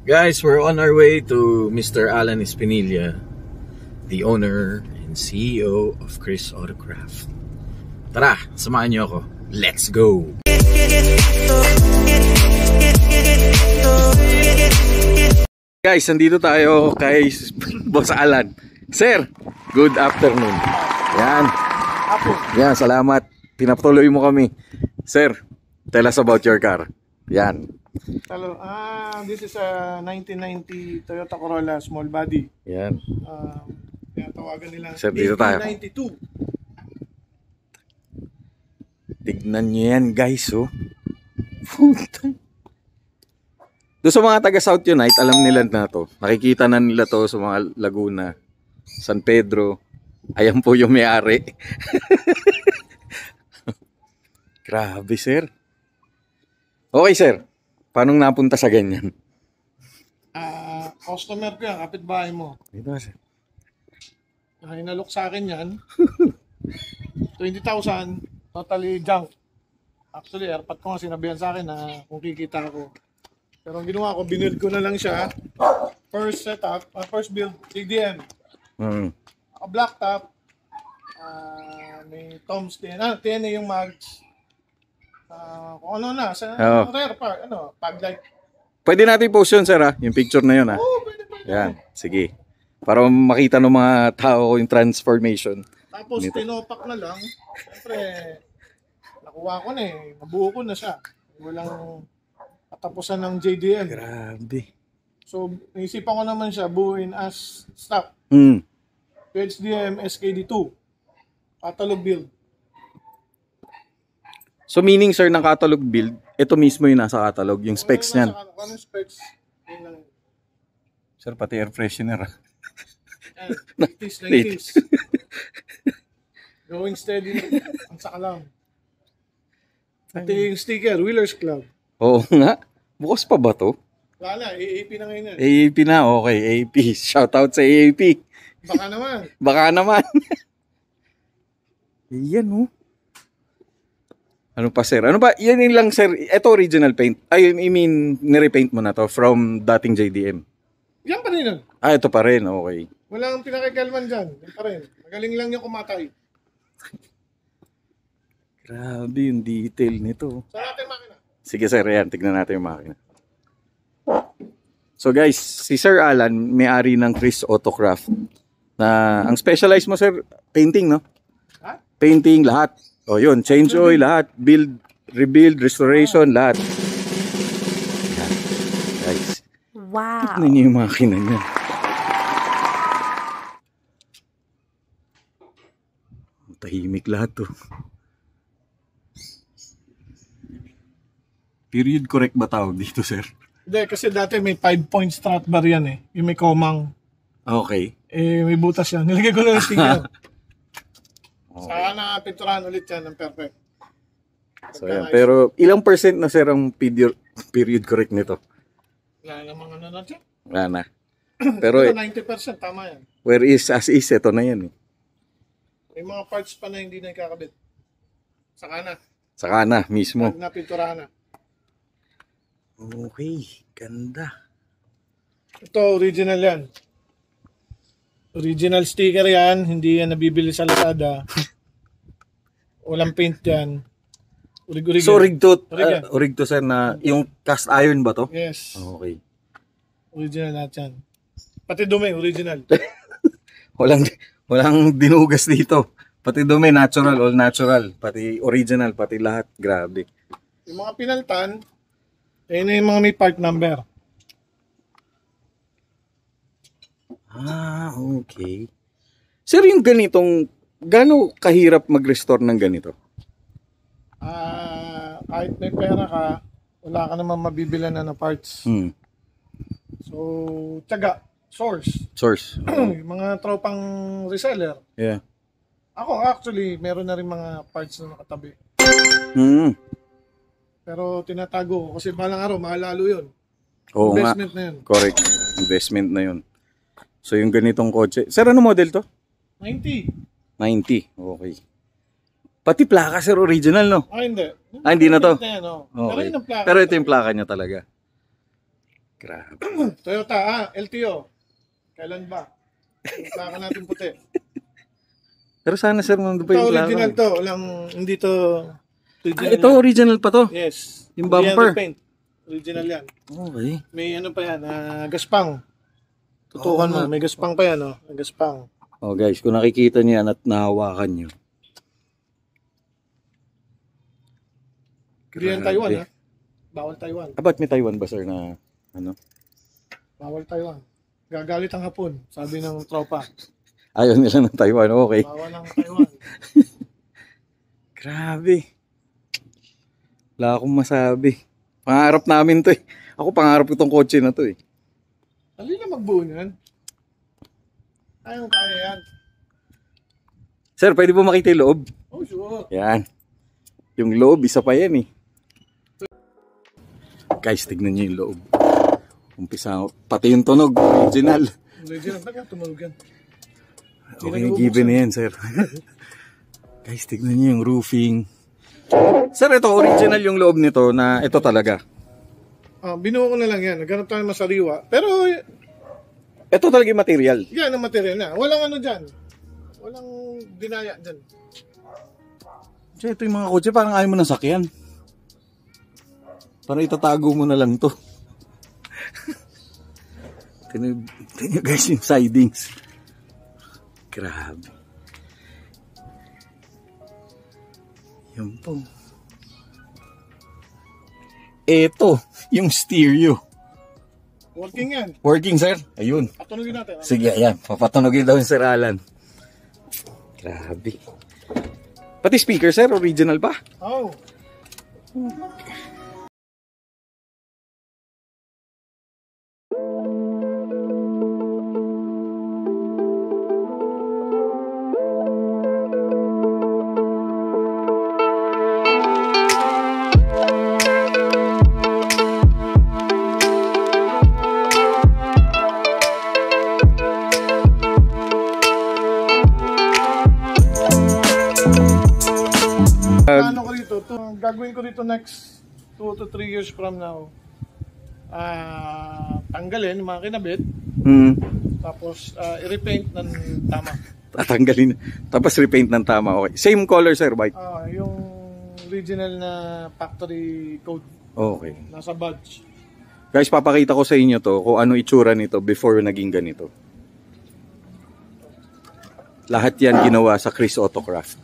Guys, we're on our way to Mr. Alan Espinilla, the owner and CEO of Chris Autocraft. Tara, samahan niyo ako. Let's go! Guys, nandito tayo kay Boss Alan. Sir, good afternoon. Yan. Yan, salamat. Pinapatuloy mo kami. Sir, tell us about your car. Yan. Hello. This is a 1990 Toyota Corolla small body. Yan. Kaya tawagan nila Sir, dito tayo. 92. Tignan nyo yan, guys, oh. Doon sa mga taga South Unite, alam nila na to. Nakikita na nila to sa mga Laguna, San Pedro. Ayan po yung may-ari. Grabe, sir. Okay, sir. Paano napunta sa ganyan? Customer ko yan, kapitbahay mo. Dito, sir. Inalok sa akin yan. 20,000, totally junk. Actually, airpot ko nga sinabihan sa akin na kung kikita ako. Pero ang ginawa ko, binuild ko na lang siya. First setup, first build, CDM. Black top. May Tom's TNA yung mags. Kung ano na, sa rare part, pag light. Pwede natin post yun, sir, ha? Yung picture na yun, ha? Oo, pwede. Yan, sige. Para makita ng mga tao yung transformation. Tapos tinopak na lang. Siyempre, nakuha ko na eh. Nabuo ko na siya. Walang katapusan ng JDM. Grabe. So, naisipan ko naman siya buuin as stock. HDM SKD2. Catalog build. So meaning, sir, ng catalog build, ito mismo yung nasa catalog, yung specs niyan. Anong specs? Sir, pati air freshener. 90s, 90s. Going steady. Ang saka lang. Pati yung sticker, Wheelers Club. Oo nga. Bukas pa ba to? Wala na, AAP na ngayon yan. AAP na, okay. AAP. Shoutout sa AAP. Baka naman. Baka naman. Yan, oh. Ano pa, sir? Ano ba? Yan lang, sir. Ito original paint. Ay, I mean, nirepaint mo na to from dating JDM. Yan pa rin yan. Ito pa rin. Okay. Walang pinakikalman dyan. Yan pa rin. Magaling lang yung kumatay. Grabe yung detail nito. Sa natin makina. Sige, sir. Yan. Tignan natin yung makina. So, guys, si Sir Alan, may-ari ng Chris Autocraft. Na, ang specialized mo, sir, painting, no? Ha? Painting, lahat. O yun, change oil, lahat. Build, rebuild, restoration, lahat. Yan. Guys. Wow. Tignan niyo yung makina niya. Tahimik lahat to. Period correct ba tawag dito, sir? Hindi, kasi dati may 5-point strut bar yan eh. Yung may komang. Okay. May butas yan. Nilagay ko na yung sticker. Okay. Saka na pinturahan ulit yan ng perfect. So, yan. Pero ilang percent na, sir, ang period correct nito? Wala namang ano na dyan. Wala na. Pero Ito 90%, tama yan. where is as is, ito na yan. May mga parts pa na hindi na ikakabit. Saka na. Saka na, mismo. Pag napinturahan na. Okay, ganda. Ito, original yan. Original sticker yan. Hindi yan nabibili sa Lazada. Walang paint yan. Orig-orig. So, rig yan. to, sir, na yung cast iron ba to? Yes. Okay. Original lahat yan. Pati dumi, original. Walang dinugas dito. Pati dumi, natural, all natural. Pati original, pati lahat. Grabe. Yung mga pinaltan, ayun na yung mga may part number. Okay. Sir, yung ganitong, gaano kahirap mag-restore ng ganito? Kahit may pera ka, wala ka naman mabibilan na parts. So, tiyaga, source. Yung mga tropang reseller. Yeah. Ako actually, meron na rin mga parts na nakatabi. Pero tinatago ko kasi balang araw, mahalalo yun. Oo, investment nga. na yun. Correct. Investment na yun. So, yung ganitong kotse. Sir, ano model to? 90. 90. Okay. Pati plaka, sir, original, no? Hindi. Hindi na to? Yan, Okay. Pero, Pero ito yung plaka niya talaga. Grabe. Toyota, LTO. Kailan ba? Yung plaka natin puti. Pero sana sir, nandun pa Ito yung original plaka. to. Hindi to original. Ito yan. original pa to. Yes. Yung bumper. Paint. Original yan. Okay. May ano pa yan, gaspang. Tutukan mo, may gaspang pa yan, oh. May gaspang. Oh guys, kung nakikita niyo yan at nahawakan niyo. Hindi yan Taiwan, ha? Bawal Taiwan. Ba't may Taiwan ba sir na ano? Bawal Taiwan. Gagalit ang hapon, sabi ng tropa. Ayaw nila ng Taiwan, okay. Bawal ang Taiwan. Grabe. Wala akong masabi. Pangarap namin to eh. Ako pangarap ko tong kotse na to eh. Dali na magbuo niyan. Ayaw kaya yan. Sir, pwede po makita yung loob? Oh, sure. Yan. Yung loob, isa pa yan eh. Guys, tignan nyo yung loob. Umpisa, pati yung tunog, original. Original, baga tumunog yan. Okay, given na yan, sir. Guys, tignan nyo yung roofing. Sir, ito, original yung loob nito na ito talaga. Binuo ko na lang yan. Naghanap tayo masariwa. Pero, Ito talaga yung material. yan ang material na. Walang ano dyan. Walang dinaya dyan. So, ito yung mga kotse, parang ayaw mo na sakyan. Parang itatago mo na lang to. Tignan guys yung sidings. Grabe. Yan po. Ito, yung stereo. Working yan. Working, sir? Ayun. Patunogin natin. Sige, ayan. Papatunogin daw yung Sir Alan. Grabe. Pati speaker, sir, original pa. Oh. Ano ko dito? Gagawin ko dito next 2 to 3 years from now. Tanggalin yung mga kinabit. Tapos i-repaint ng tama. Tatanggalin. Tapos repaint ng tama. Okay. Same color, sir, white. Yung original na factory code. Okay. Nasa badge. Guys, papakita ko sa inyo to kung ano itsura nito before naging ganito. Lahat yan ginawa sa Chris Autocraft.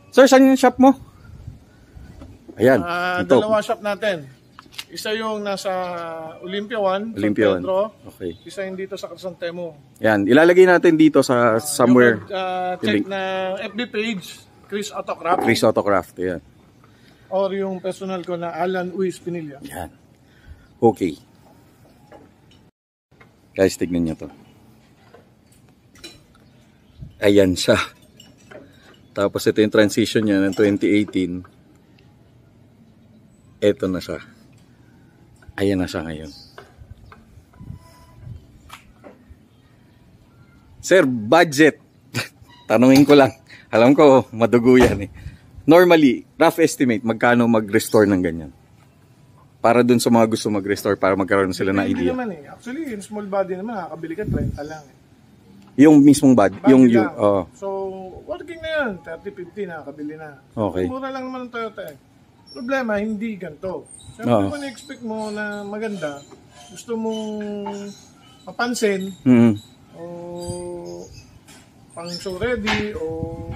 Sir, saan yung shop mo? Ayan. Ito. Dalawa shop natin. Isa yung nasa Olympia 1, Olympia San Pedro. Okay. Isa yung dito sa Crisantemo. Yan. Ilalagay natin dito sa somewhere. Check na FB page, Chris Autocraft. Chris Autocraft. Ayan. Or yung personal ko na Alan Uis Pinilla. Yan. Okay. Guys, tignan nyo to. Ayan siya. Tapos ito yung transition niya ng 2018. Ito na siya. Ayan na siya ngayon. Sir, budget. Tanungin ko lang. Alam ko, madugo yan eh. Normally, rough estimate, magkano mag-restore ng ganyan? Para dun sa mga gusto mag-restore, para magkaroon sila ng Hindi idea. naman eh. Actually, yung small body naman, nakakabili ka 30 lang eh. Yung mismong body. Body Yung lang. oh. So, working na yan. 30-50 nakakabili na. Okay. Mura lang naman ang Toyota eh. Problema, hindi ganito. Oo. Siyempre kung na-expect mo na maganda, gusto mong mapansin, o pang show ready, o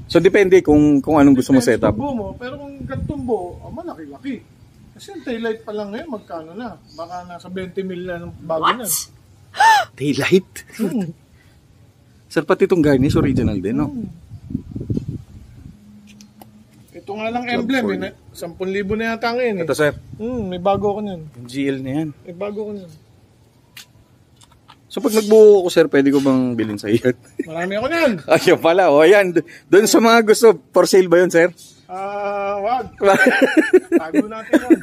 So depende kung anong gusto mo depends setup. sa buo mo. Pero kung gantong buo, malaki-laki. Kasi yung taillight pa lang ngayon, magkano na? Baka nasa 20 mil na ng bago na. Daylight. Sir, pati itong garnish original din, no? Ito nga lang emblem, eh. 10,000 na yata ngayon eh. Ito, sir. May bago ko niyan. Yung GL na yan. May bago ko niyan. So pag nagbuo ko, sir, pwede ko bang bilhin sa iyo? Marami ako niyan. Ayun pala. O, ayan. Doon sa mga gusto, for sale ba yun, sir? Wag. Tago natin yun.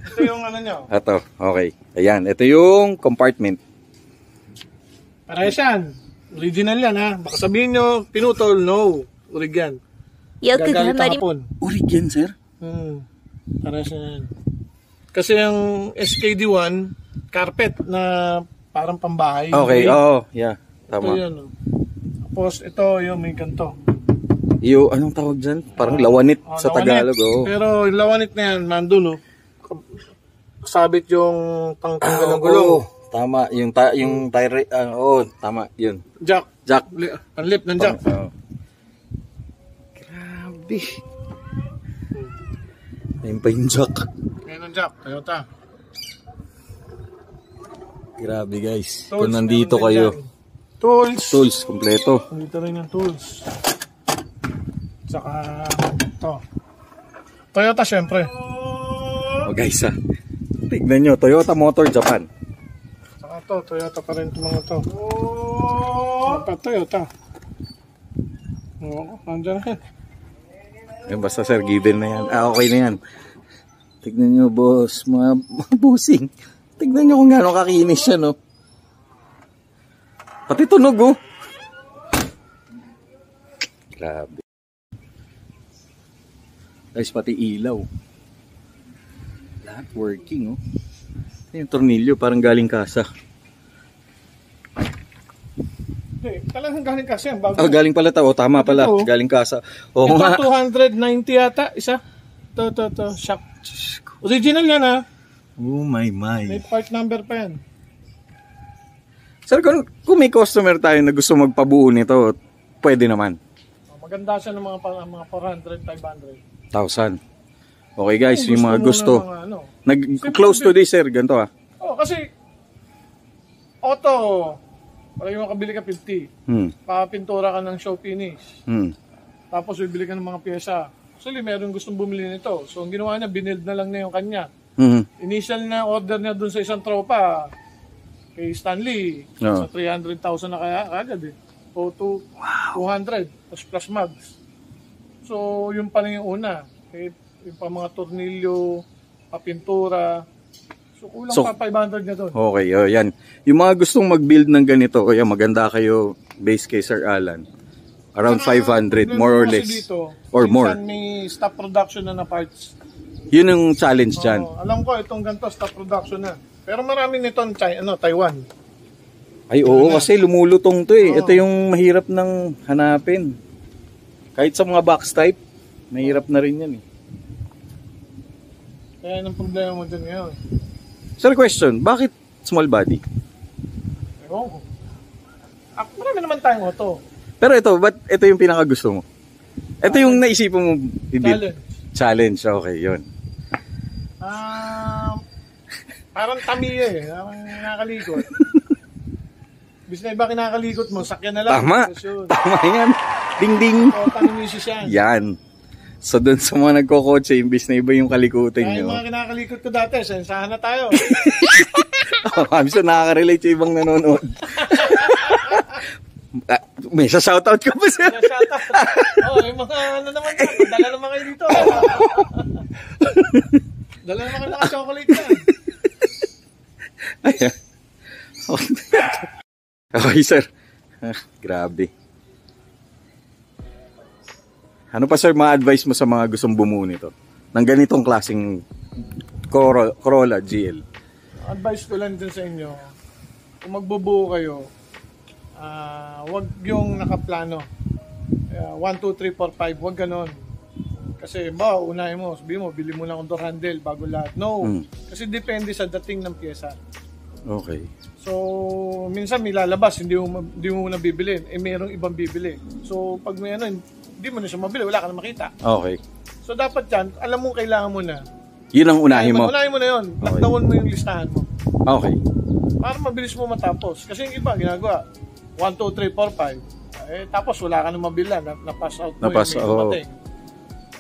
Ito yung ano nyo. Ito, okay. Ayan, ito yung compartment. Parehas yan. Original yan ha. Baka sabihin nyo, pinutol. No. Urig yan. Gagalit ang hapon. Urig yan, sir? Parehas yan. Kasi yung SKD1, carpet na parang pambahay. Okay, oo. Yeah, Ito tama. yun. Oh. Tapos ito yung may ganito. Yung, anong tawag dyan? Parang lawanit sa Lawanit. Tagalog. Oo. Pero yung lawanit na yan, nandun, oh. Sabit yung tanggal ng gulong. Oo, tama. Yung tire, tama. Yun. Jack. Jack. Panlip ng jack. Oo. Grabe. Ayun pa yung jack. Yan ang jack. Toyota. Grabe guys. Tools, Kung nandito meron din kayo. dyan. Tools. Tools, kompleto. Nandito rin yung tools. Saka ito. Toyota syempre. O guys tignan nyo. Toyota Motor Japan. Saka ito. Toyota pa rin itong mga ito. Dapat Toyota. Oo, nandiyan na yan. Ayun, basta sir, given na yan. Okay na yan. Tignan nyo boss, mga busing. Tignan nyo kung gaano kakinis siya, no? Pati tunog, oh. Grabe. Guys, pati ilaw. Lahat working, oh. Yung tornilyo, parang galing kasa. Hindi, talagang galing kasi yan. Bago. Galing pala to. Tama pala. Ito, Galing kasa. Oo ito nga. 290 yata, isa. Ito. Shock. Original yan, ha. Oh my. May part number pa yan. Sir, kung may customer tayo na gusto magpabuo nito, pwede naman. Maganda siya ng mga 400, 500. 1,000. Okay guys, Kung yung mga gusto. Mga, ano. Nag-close to this, sir. Ganito ah. Kasi, auto, pag yung makabili ka 50, papintura ka ng show finish. Tapos bibili ka ng mga pyesa. Actually, meron gustong bumili nito. So, ang ginawa niya, binild na lang na yung kanya. Initial na order niya dun sa isang tropa, kay Stanley, sa 300,000 na kaya agad eh. O 200, plus mags. So, yun pa lang yung una. Yung pa mga tornilyo, papintura. So, kulang pa 500 na doon. Okay, yan. Yung mga gustong mag-build ng ganito, o yan, maganda kayo, base kay Sir Alan. Around 500, more or less. Dito, or more. May stop production na parts. Yun ang challenge dyan. Alam ko, itong ganito, stop production na. Pero marami nito Taiwan. Ay, oo, kasi lumulutong to eh. Ito yung mahirap nang hanapin. Kahit sa mga box type, mahirap na rin yan eh. Kaya ang problema mo dyan ngayon. Sir, question, bakit small body? Ewan ko. Marami naman tayong auto. Pero ito, ba't ito yung pinakagusto mo? Ito yung naisipan mo i-build? Challenge, okay, yun. Parang tamiya eh. Parang nakakalikot. Bis na iba kinakalikot mo, sakyan na lang. Tama yan. Ding ding. O, tanimisis yan. Yan. So dun sa mga nagkokotse, imbis na iba yung kalikutin Kaya nyo. yung mga kinakalikot ko dati, sensahan na tayo. I'm so nakaka-relate sa ibang nanonood. May sa-shoutout ka ba, sir? Shoutout. Yung mga ano naman yan. Dala naman kayo dito. Dala naman kayo naka-chocolate yan. Ayan. Okay, sir. Grabe. Ano pa, sir, ma-advise mo sa mga gustong bumuo nito? Ng ganitong klaseng Corolla GL. Advice ko lang din sa inyo, kung magbubuo kayo, wag yung nakaplano. 1, 2, 3, 4, 5, wag ganon. Kasi unahin mo, sabihin mo, bili mo lang ang door handle bago lahat. No, kasi depende sa dating ng pyesa. Okay. So, minsan may lalabas, hindi mo muna bibilin. Merong ibang bibili. So, pag may hindi mo na siya mabili, wala ka na makita. Okay. So, dapat yan, alam mo kailangan mo na. Yun ang unahin mo? Unahin mo na yun. Lockdown mo yung listahan mo. Okay. Para mabilis mo matapos. Kasi yung iba, ginagawa, 1, 2, 3, 4, 5. Tapos wala ka na mabila, na-pass out mo yung dumating.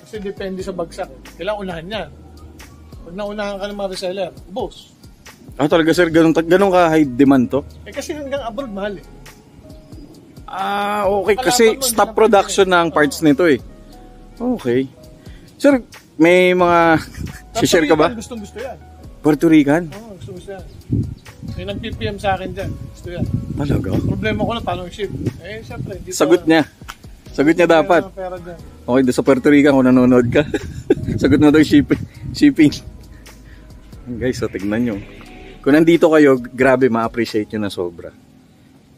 Kasi depende sa bagsak. Kailangan unahan yan. Pag naunahan ka ng mga reseller, boss. Talaga sir, ganun ka high demand to? Kasi hanggang abroad mahal eh. Okay. Kasi stop production na ang parts nito eh. Okay. Sir, may mga share ka ba? Gustong-gusto yan. Puerto Rican? Oo, gustong-gusto yan. May nag-PPM sa akin dyan. Gusto yan. Talaga? Problema ko na paano yung ship. Siyempre. Sagot niya. Sagot niya dapat. Okay, doon sa Puerto Rican kung nanonood ka. Sagot mo daw shipping. Guys, so tignan nyo. Kung nandito kayo, grabe, ma-appreciate nyo na sobra.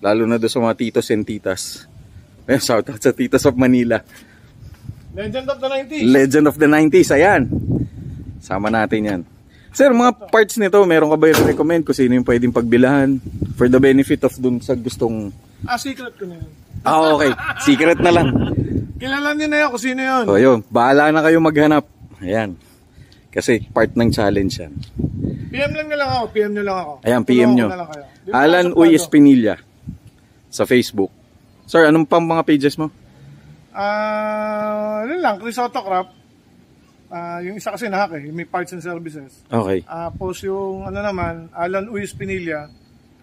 Lalo na doon sa mga titos and titas. Shout out sa Titos of Manila. Legend of the 90s. Legend of the 90s, ayan. Sama natin yan. Sir, mga parts nito, meron ka ba yung recommend kung sino yung pwedeng pagbilahan for the benefit of dun sa gustong... Secret ko na yun. Okay. Secret na lang. Kilala niyo na yan kung sino yun. So, yun. Bahala na kayo maghanap. Ayan. Kasi part ng challenge yan. PM lang na lang ako. PM nyo lang ako. Ayan, PM nyo. Alan Uy Espinilla sa Facebook. Sir, anong pang mga pages mo? Yun lang, Chris Autocraft. Yung isa kasi nahack eh, may parts and services. Okay. Post yung ano naman, Alan Uy Espinilla.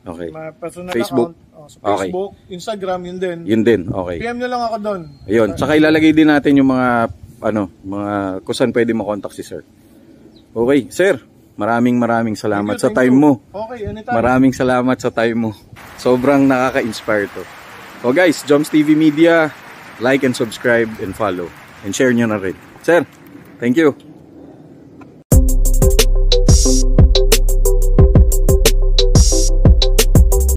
Okay. Personal Facebook. account. Sa Facebook, okay. Instagram, yun din. Yun din, okay. PM nyo lang ako doon. Ayun, tsaka ilalagay din natin yung mga, kung saan pwede makontak si sir. Okay, sir, maraming salamat sa time mo. Okay, anytime. Maraming salamat sa time mo. Sobrang nakaka-inspire to. So guys, Joms TV Media, like and subscribe and follow. And share nyo na rin. Sir, thank you.